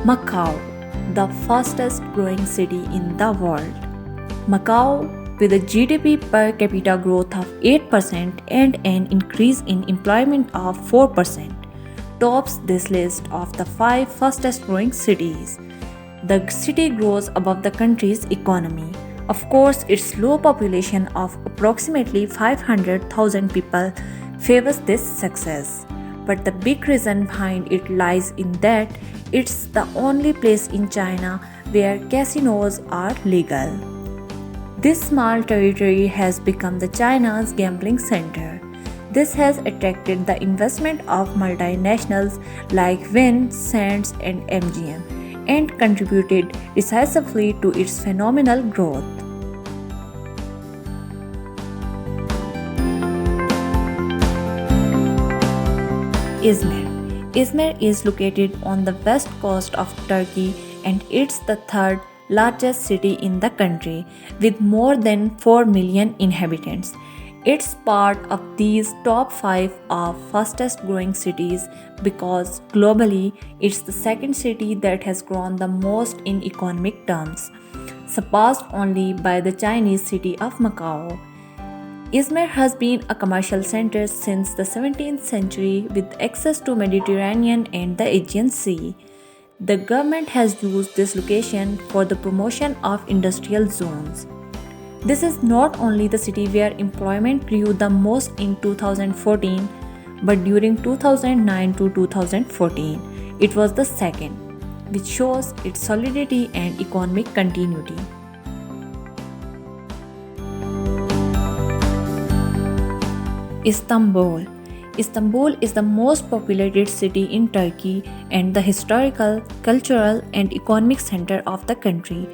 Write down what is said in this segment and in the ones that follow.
Macau, the fastest growing city in the world. Macau, with a GDP per capita growth of 8% and an increase in employment of 4%, tops this list of the 5 fastest growing cities. The city grows above the country's economy. Of course, its low population of approximately 500,000 people favors this success. But the big reason behind it lies in that it's the only place in China where casinos are legal. This small territory has become the China's gambling center. This has attracted the investment of multinationals like Wynn, Sands, and MGM and contributed decisively to its phenomenal growth. Izmir. Izmir is located on the west coast of Turkey and it's the third largest city in the country with more than 4 million inhabitants. It's part of these top 5 of fastest growing cities because globally it's the second city that has grown the most in economic terms, surpassed only by the Chinese city of Macau. Izmir has been a commercial center since the 17th century with access to Mediterranean and the Aegean Sea. The government has used this location for the promotion of industrial zones. This is not only the city where employment grew the most in 2014, but during 2009 to 2014, it was the second, which shows its solidity and economic continuity. Istanbul. Istanbul is the most populated city in Turkey and the historical, cultural, and economic center of the country.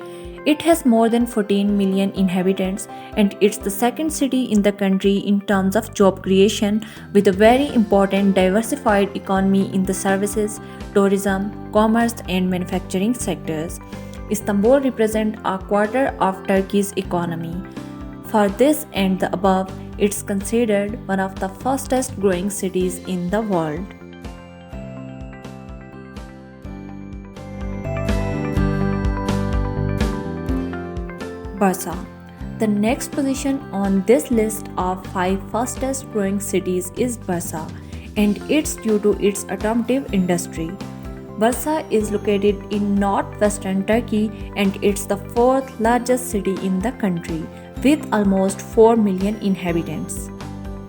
It has more than 14 million inhabitants and it's the second city in the country in terms of job creation with a very important diversified economy in the services, tourism, commerce, and manufacturing sectors. Istanbul represents a quarter of Turkey's economy. For this and the above, it's considered one of the fastest growing cities in the world. Bursa. The next position on this list of 5 fastest growing cities is Bursa, and it's due to its automotive industry. Bursa is located in northwestern Turkey and it's the 4th largest city in the country with almost 4 million inhabitants.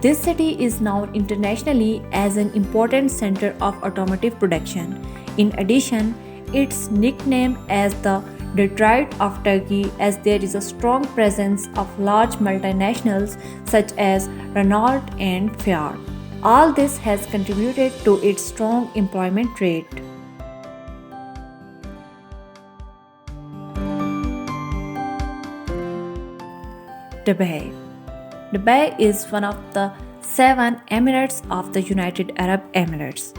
This city is known internationally as an important center of automotive production. In addition, it's nicknamed as the Detroit of Turkey as there is a strong presence of large multinationals such as Renault and Fiat. All this has contributed to its strong employment rate. Dubai. Dubai is one of the 7 emirates of the United Arab Emirates.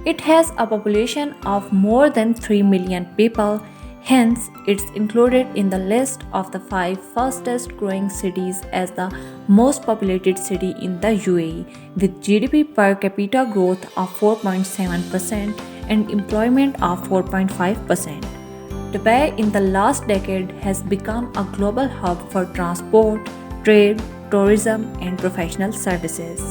It has a population of more than 3 million people, hence it's included in the list of the 5 fastest growing cities as the most populated city in the UAE with GDP per capita growth of 4.7% and employment of 4.5%. Dubai in the last decade has become a global hub for transport, trade, tourism, and professional services.